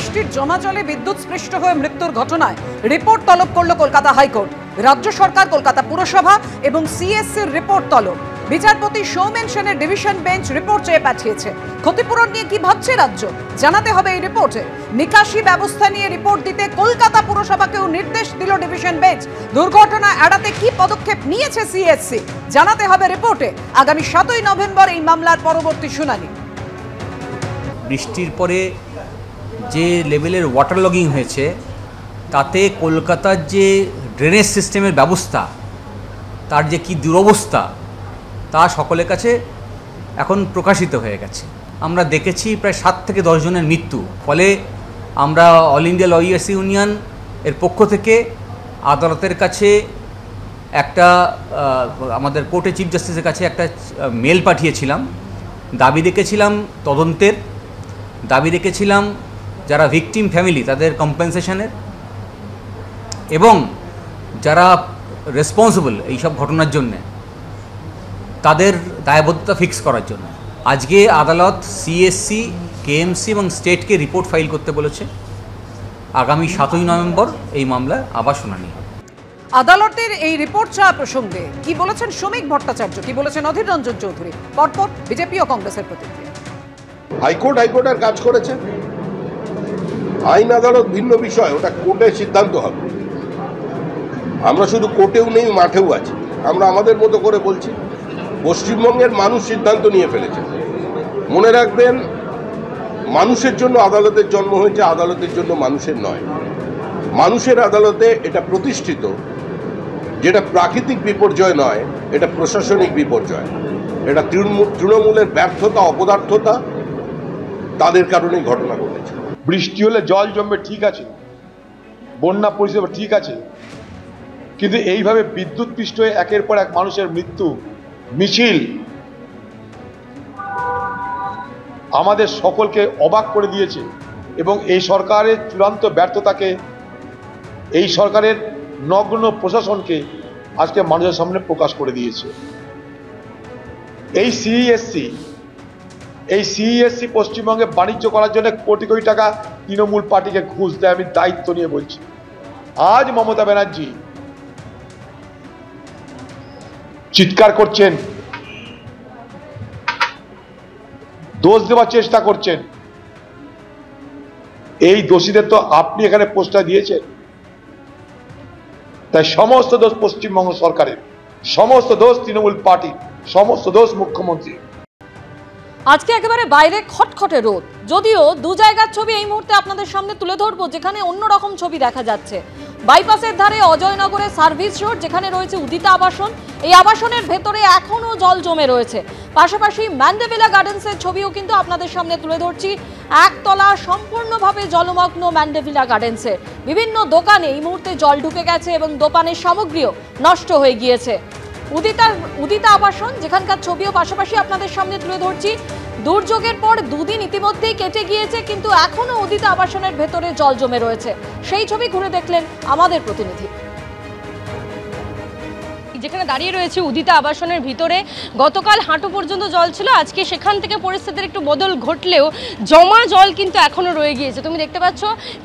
বৃষ্টির জমা জলে বিদ্যুৎ স্পৃষ্ট হয়ে মৃত্যুর ঘটনায় রিপোর্ট তলব করল কলকাতা হাইকোর্ট। রাজ্য সরকার, কলকাতা পুরসভা এবং সিএসসির রিপোর্ট তলব। বিচারপতি সৌমেন সেনের ডিভিশন বেঞ্চ রিপোর্ট চেয়ে পাঠিয়েছে। ক্ষতিপূরণ নিয়ে কি ভাবছে রাজ্য, জানাতে হবে এই রিপোর্টে। নিকাশি ব্যবস্থা নিয়ে রিপোর্ট দিতে কলকাতা পুরসভাকেও নির্দেশ দিল ডিভিশন বেঞ্চ। দুর্ঘটনা এড়াতে কি পদক্ষেপ নিয়েছে সিএসসি, জানাতে হবে রিপোর্টে। আগামী 7ই নভেম্বর এই মামলার পরবর্তী শুনানি। বৃষ্টির পরে যে লেভেলের ওয়াটার লগিং হয়েছে তাতে কলকাতার যে ড্রেনেজ সিস্টেমের ব্যবস্থা, তার যে কি দুরবস্থা তা সকলের কাছে এখন প্রকাশিত হয়ে গেছে। আমরা দেখেছি প্রায় 7 থেকে 10 জনের মৃত্যু। ফলে আমরা অল ইন্ডিয়া লয়ার্স ইউনিয়ন এর পক্ষ থেকে আদালতের কাছে একটা আমাদের কোর্টে চিফ জাস্টিসের কাছে একটা মেল পাঠিয়েছিলাম। দাবি রেখেছিলাম তদন্তের, দাবি রেখেছিলাম যারা ভিকটিম ফ্যামিলি তাদের কম্পেনসেশনের, এবং যারা রেসপন্সিবল এইসব ঘটনার জন্যে তাদের দায়বদ্ধতা ফিক্স করার জন্য। আজকে আদালত সিএসসি, কেএমসি এবং স্টেটকে রিপোর্ট ফাইল করতে বলেছে। আগামী 7ই নভেম্বর এই মামলায় আবার শুনানি হবে। আদালতের এই রিপোর্ট চাওয়া প্রসঙ্গে কি বলেছেন শ্রমিক ভট্টাচার্য, কি বলেছেন অধীর রঞ্জন চৌধুরী? পরপর বিজেপি ও কংগ্রেসের প্রতিক্রিয়া। হাইকোর্টের কাজ করেছেন, আইন আদালত ভিন্ন বিষয়, ওটা কোর্টের সিদ্ধান্ত হবে। আমরা শুধু কোর্টেও নেই, মাঠেও আছি। আমরা আমাদের মতো করে বলছি, পশ্চিমবঙ্গের মানুষ সিদ্ধান্ত নিয়ে ফেলেছে। মনে রাখবেন, মানুষের জন্য আদালতের জন্ম হয়েছে, আদালতের জন্য মানুষের নয়। মানুষের আদালতে এটা প্রতিষ্ঠিত, যেটা প্রাকৃতিক বিপর্যয় নয়, এটা প্রশাসনিক বিপর্যয়। এটা তৃণমূলের ব্যর্থতা, অপদার্থতা, তাদের কারণেই ঘটনা ঘটেছে। বৃষ্টি হলে জল জমবে, ঠিক আছে, বন্যা পরিষেবা ঠিক আছে, কিন্তু এইভাবে বিদ্যুৎ পৃষ্ঠ হয়ে একের পর এক মানুষের মৃত্যু মিছিল আমাদের সকলকে অবাক করে দিয়েছে এবং এই সরকারের চূড়ান্ত ব্যর্থতাকে, এই সরকারের নগ্ন প্রশাসনকে আজকে মানুষের সামনে প্রকাশ করে দিয়েছে। এই সিইএসসি পশ্চিমবঙ্গে বাণিজ্য করার জন্য কোটি কোটি টাকা তৃণমূল পার্টিকে ঘুষ দেয়। আমি দায়িত্ব নিয়ে বলছি, আজ মমতা ব্যানার্জি চিৎকার করছেন, দোষ দেওয়ার চেষ্টা করছেন। এই দোষীদের তো আপনি এখানে পোস্টার দিয়েছেন, তাই সমস্ত দোষ পশ্চিমবঙ্গ সরকারের, সমস্ত দোষ তৃণমূল পার্টি, সমস্ত দোষ মুখ্যমন্ত্রী। আজকে একেবারে বাইরে খটখটে রোদ, যদিও দু জায়গার ছবি এই মুহূর্তে আপনাদের সামনে তুলে ধরবো যেখানে অন্যরকম ছবি দেখা যাচ্ছে। বাইপাসের ধারে অজয়নগরে সার্ভিস রোড, যেখানে রয়েছে উদিতা আবাসন। এই আবাসনের ভেতরে এখনো জল জমে রয়েছে। পাশাপাশি ম্যান্ডেভিলা গার্ডেন্সের ছবিও কিন্তু আপনাদের সামনে তুলে ধরছি। একতলা সম্পূর্ণভাবে জলমগ্ন ম্যান্ডেভিলা গার্ডেন্সের বিভিন্ন দোকানে এই মুহূর্তে জল ঢুকে গেছে এবং দোকানের সামগ্রীও নষ্ট হয়ে গিয়েছে। উদিতা আবাসন যেখানকার ছবিও পাশাপাশি আপনাদের সামনে তুলে ধরছি। দুর্যোগের পর 2 দিন ইতিমধ্যেই কেটে গিয়েছে, কিন্তু এখনো উদিতা আবাসনের ভেতরে জল জমে রয়েছে। সেই ছবি ঘুরে দেখলেন আমাদের প্রতিনিধি। যেখানে দাঁড়িয়ে রয়েছে উদিতা আবাসনের ভিতরে গতকাল হাঁটু পর্যন্ত জল ছিল, আজকে সেখান থেকে পরিস্থিতির একটু বদল ঘটলেও জমা জল কিন্তু এখনো রয়ে গিয়েছে। তুমি দেখতে পাচ্ছ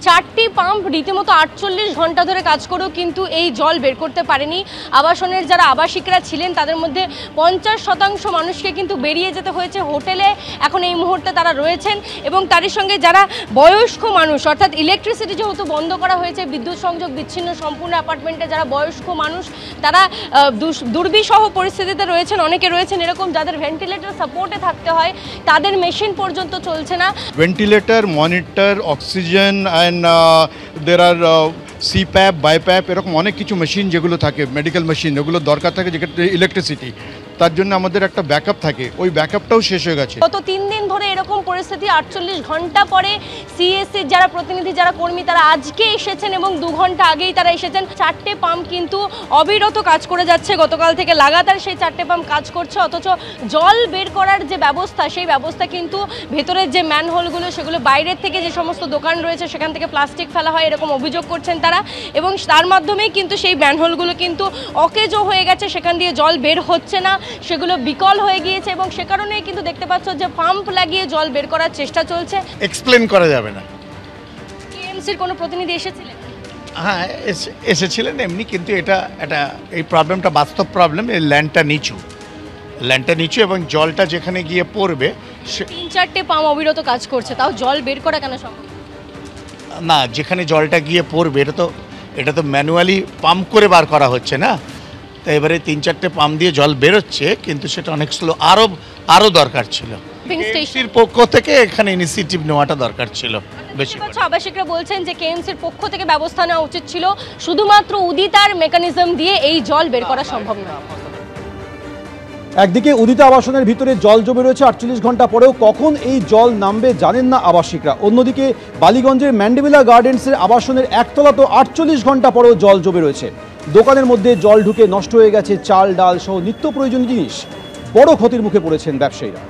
4টি পাম্প রীতিমতো 48 ঘন্টা ধরে কাজ করেও কিন্তু এই জল বের করতে পারেনি। আবাসনের যারা আবাসিকরা ছিলেন তাদের মধ্যে 50% মানুষকে কিন্তু বেরিয়ে যেতে হয়েছে। হোটেলে এখন এই মুহূর্তে তারা রয়েছেন এবং তারই সঙ্গে যারা বয়স্ক মানুষ, অর্থাৎ ইলেকট্রিসিটি যেহেতু বন্ধ করা হয়েছে, বিদ্যুৎ সংযোগ বিচ্ছিন্ন সম্পূর্ণ অ্যাপার্টমেন্টে যারা বয়স্ক মানুষ তারা দুর্বিষহ পরিস্থিতিতে রয়েছেন। অনেকে রয়েছেন এরকম যাদের ভেন্টিলেটর সাপোর্টে থাকতে হয়, তাদের মেশিন পর্যন্ত চলছে না। ভেন্টিলেটর, মনিটর, অক্সিজেন অ্যান্ড দের আর সিপ্যাপ, বাইপ্যাপ, এরকম অনেক কিছু মেশিন যেগুলো থাকে, মেডিকেল মেশিন, ওগুলো দরকার থাকে যেক্ষেত্রে ইলেকট্রিসিটি, তার জন্য আমাদের একটা ব্যাকআপ থাকে, ওই ব্যাকআপটাও শেষ হয়ে গেছে। গত 3 দিন ধরে এরকম পরিস্থিতি। 48 ঘন্টা পরে সিএসসির যারা প্রতিনিধি, যারা কর্মী, তারা আজকে এসেছেন এবং 2 ঘন্টা আগেই তারা এসেছেন। 4টে পাম্প কিন্তু অবিরত কাজ করে যাচ্ছে, গতকাল থেকে লাগাতার সেই 4টে পাম্প কাজ করছে। অথচ জল বের করার যে ব্যবস্থা, সেই ব্যবস্থা কিন্তু ভেতরের যে ম্যানহোলগুলো, সেগুলো বাইরের থেকে যে সমস্ত দোকান রয়েছে সেখান থেকে প্লাস্টিক ফেলা হয়, এরকম অভিযোগ করছেন তারা। এবং তার মাধ্যমেই কিন্তু সেই ম্যানহোলগুলো কিন্তু অকেজো হয়ে গেছে, সেখান দিয়ে জল বের হচ্ছে না, সেগুলো বিকল হয়ে গিয়েছে এবং সে কারণেই কিন্তু দেখতে পাচ্ছ যে পাম্প লাগিয়ে জল বের করার চেষ্টা চলছে। এক্সপ্লেন করা যাবে না, কেএমসির কোনো প্রতিনিধি এসেছিলেন? হ্যাঁ এসেছিলেন এমনি, কিন্তু এটা এই প্রবলেমটা বাস্তব প্রবলেম। এই ল্যান্ডটা নিচু এবং জলটা যেখানে গিয়ে পড়বে 3-4টে পাম্প অবিরত কাজ করছে, তাও জল বের করা কেন সম্ভব না? যেখানে জলটা গিয়ে পড়বে এটা তো ম্যানুয়ালি পাম্প করে বার করা হচ্ছে না। তো এবারে 3-4টে পাম্প দিয়ে জল বেরোচ্ছে, কিন্তু সেটা অনেক স্লো। আরও দরকার ছিল কেএমসির পক্ষ থেকে, এখানে ইনিশিয়েটিভ নেওয়াটা দরকার ছিল বেশি। আবাসিকরা বলছেন যে কেএমসির পক্ষ থেকে ব্যবস্থা নেওয়া উচিত ছিল, শুধুমাত্র উদিতার মেকানিজম দিয়ে এই জল বের করা সম্ভব নয়। একদিকে উদিত আবাসনের ভিতরে জল জমে রয়েছে 48 ঘন্টা পরেও কখন এই জল নামবে জানেন না আবাসিকরা। অন্যদিকে বালিগঞ্জের ম্যান্ডেভিলা গার্ডেন্সের আবাসনের একতলা তো 48 ঘন্টা পরেও জল জমে রয়েছে। দোকানের মধ্যে জল ঢুকে নষ্ট হয়ে গেছে চাল ডাল সহ নিত্য প্রয়োজনীয় জিনিস। বড় ক্ষতির মুখে পড়েছেন ব্যবসায়ীরা।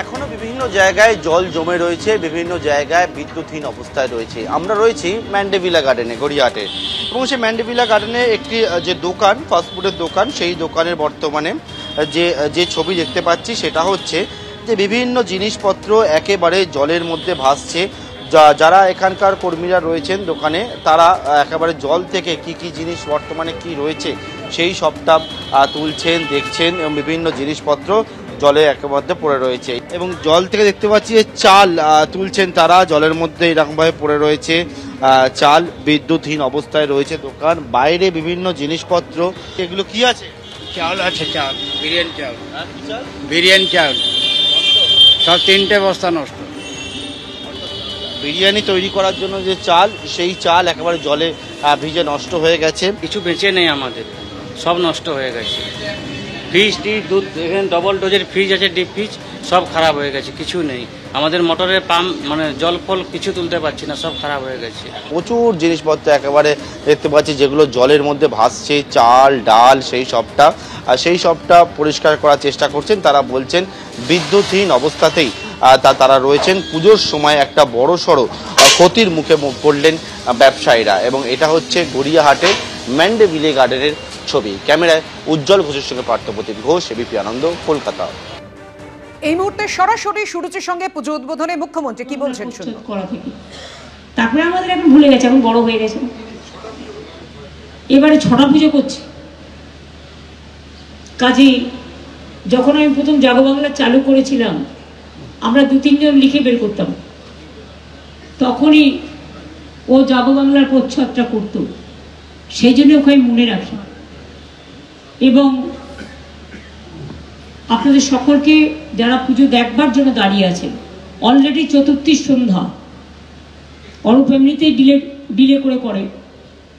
এখনো বিভিন্ন জায়গায় জল জমে রয়েছে, বিভিন্ন জায়গায় বিদ্যুৎহীন অবস্থায় রয়েছে। আমরা রয়েছি ম্যান্ডেভিলা গার্ডেনে, গড়িয়াহাটে, এবং সেই ম্যান্ডেভিলা গার্ডেনে একটি যে দোকান, ফাস্টফুডের দোকান, সেই দোকানের বর্তমানে যে ছবি দেখতে পাচ্ছি সেটা হচ্ছে যে বিভিন্ন জিনিসপত্র একেবারে জলের মধ্যে ভাসছে। যারা এখানকার কর্মীরা রয়েছেন দোকানে, তারা একেবারে জল থেকে কি জিনিস বর্তমানে কি রয়েছে সেই সবটা তুলছেন, দেখছেন, এবং বিভিন্ন জিনিসপত্র জলে একেবারে পড়ে রয়েছে। এবং জল থেকে দেখতে পাচ্ছি যে চাল তুলছেন তারা, জলের মধ্যে এরকমভাবে পড়ে রয়েছে চাল। বিদ্যুৎহীন অবস্থায় রয়েছে দোকান, বাইরে বিভিন্ন জিনিসপত্র। এগুলো কি আছে? চাল আছে, চাল বিরিয়ানি চাল সব 3টে বস্তা নষ্ট। বিরিয়ানি তৈরি করার জন্য যে চাল, সেই চাল একেবারে জলে ভিজে নষ্ট হয়ে গেছে। কিছু বেঁচে নেই আমাদের, সব নষ্ট হয়ে গেছে। ফ্রিজ দুধ, এখানে ডবল ডোজের ফ্রিজ আছে, ডিপ ফ্রিজ, সব খারাপ হয়ে গেছে, কিছু নেই। আমাদের মোটরের পাম্প মানে জল ফল কিছু তুলতে পারছি না, সব খারাপ হয়ে গেছে। প্রচুর জিনিসপত্র একেবারে দেখতে পাচ্ছি যেগুলো জলের মধ্যে ভাসছে, চাল ডাল সেই সবটা পরিষ্কার করার চেষ্টা করছেন। তারা বলছেন বিদ্যুৎহীন অবস্থাতেই তারা রয়েছেন। পুজোর সময় একটা বড় সড়ো ক্ষতির মুখে পড়লেন ব্যবসায়ীরা। এবং এটা হচ্ছে গড়িয়াহাটের ম্যান্ডেভিলা গার্ডেনের ছবি। ক্যামেরায় উজ্জ্বল ঘোষের সঙ্গে পার্থপ্রতিম ঘোষ, এবিপি আনন্দ, কলকাতা। এই মুহূর্তে সরাসরি সুরুচির সঙ্গে পুজো উদ্বোধনে মুখ্যমন্ত্রী কি বলছেন শুনুন। তারপরে আমাদের এখন ভুলে গেছে, এখন বড় হয়ে গেছে, এবারে ছটা পুজো করছে। কাজেই যখন আমি প্রথম জাগো বাংলা চালু করেছিলাম, আমরা 2-3 জন লিখে বের করতাম, তখনই ও জাগো বাংলার প্রচ্ছদটা করতো, সেই জন্য ওকে আমি মনে রাখি। এবং আপনাদের সকলকে যারা পুজো দেখবার জন্য দাঁড়িয়ে আছে, অলরেডি চতুর্থী সন্ধ্যা, অরূপ এমনিতেই ডিলে করে,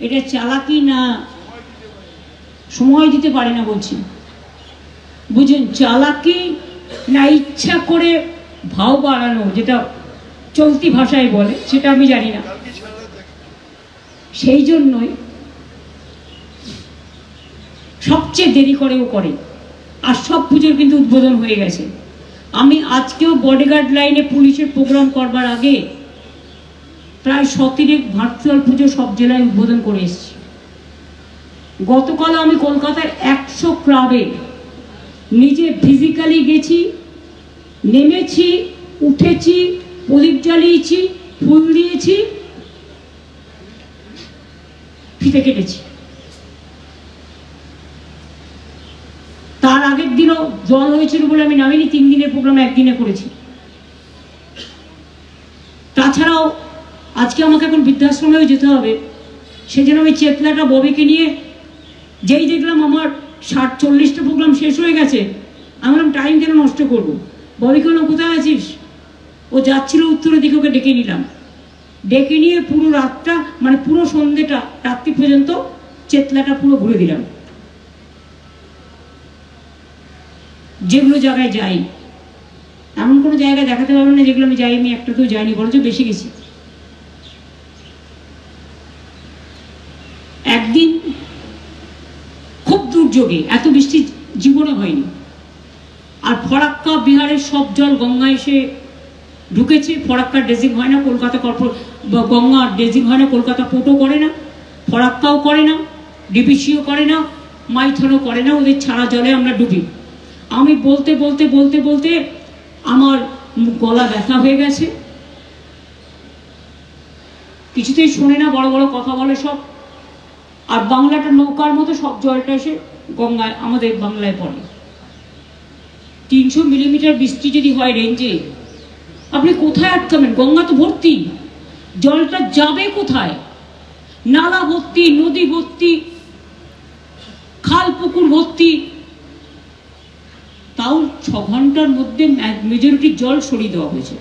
এটা চালাকি না সময় দিতে পারে না বলছি, বুঝুন, চালাকি না ইচ্ছা করে ভাও বাড়ানো, যেটা চলতি ভাষায় বলে, সেটা আমি জানি না। সেই জন্যই সবচেয়ে দেরি করেও করে। আর সব পুজোর কিন্তু উদ্বোধন হয়ে গেছে। আমি আজকেও বডিগার্ড লাইনে পুলিশের প্রোগ্রাম করবার আগে প্রায় 17 ভার্চুয়াল পুজো সব জেলায় উদ্বোধন করে এসেছি। গতকাল আমি কলকাতার 100 ক্লাবে নিজে ফিজিক্যালি গেছি, নেমেছি, উঠেছি, প্রদীপ জ্বালিয়েছি, ফুল দিয়েছি, ফিতে কেটেছি। তার আগের দিনও জল হয়েছিল বলে আমি নামিনি, 3 দিনের প্রোগ্রাম 1 দিনে করেছি। তাছাড়াও আজকে আমাকে এখন বৃদ্ধাশ্রমেও যেতে হবে, সেজন্য আমি চেতলাটা ববিকে নিয়ে, যেই দেখলাম আমার 60-40টা প্রোগ্রাম শেষ হয়ে গেছে, আমি বললাম টাইম কেন নষ্ট করবো, ববিকে বললাম কোথায় আছিস? ও যাচ্ছিল উত্তরের দিকে, ওকে ডেকে নিলাম। ডেকে নিয়ে পুরো রাতটা, মানে পুরো সন্ধ্যেটা, রাত্রি পর্যন্ত চেতলাটা পুরো ঘুরে দিলাম। যেগুলো জায়গায় যাই, এমন কোনো জায়গায় দেখাতে পারবেন না যেগুলো আমি যাই, আমি একটাতেও যাইনি, বরঞ্চ বেশি গেছি। একদিন খুব দুর্যোগে, এত বৃষ্টি জীবনে হয়নি, আর ফরাক্কা বিহারের সব জল গঙ্গা এসে ঢুকেছে। ফরাক্কার ড্রেজিং হয় না, কলকাতা গঙ্গার ড্রেজিং হয় না, কলকাতা পোর্টও করে না, ফরাক্কাও করে না, ডিপিসিও করে না, মাইথনও করে না, ওদের ছাড়া জলে আমরা ডুবি। আমি বলতে বলতে বলতে বলতে আমার গলা ব্যথা হয়ে গেছে, কিছুতেই শোনে না, বড় বড় কথা বলে সব। আর বাংলাটা নৌকার মতো, সব জলটা এসে গঙ্গায় আমাদের বাংলায় পড়ে। 300 মিলিমিটার বৃষ্টি যদি হয় রেঞ্জে, আপনি কোথায় আটকাবেন? গঙ্গা তো ভর্তি, জলটা যাবে কোথায়? নালা ভর্তি, নদী ভর্তি, খাল পুকুর ভর্তি। তাও 6 ঘন্টার মধ্যে মেজরিটি জল সরিয়ে দেওয়া হয়েছে।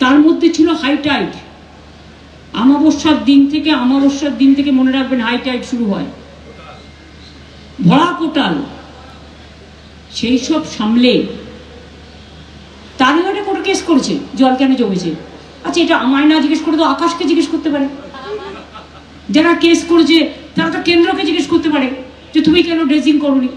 তার মধ্যে ছিল হাই টাইড। অমাবস্যার দিন থেকে মনে রাখবেন হাই টাইড শুরু হয়, ভরা কোটাল। সেই সব সামলে তারই একটা কোর্টে কেস করেছে জল কেন জমেছে। আচ্ছা, এটা আমায় না জিজ্ঞেস করে তো আকাশকে জিজ্ঞেস করতে পারে। যারা কেস করেছে তারা তো কেন্দ্রকে জিজ্ঞেস করতে পারে যে তুমি কেন ড্রেজিং করোনি।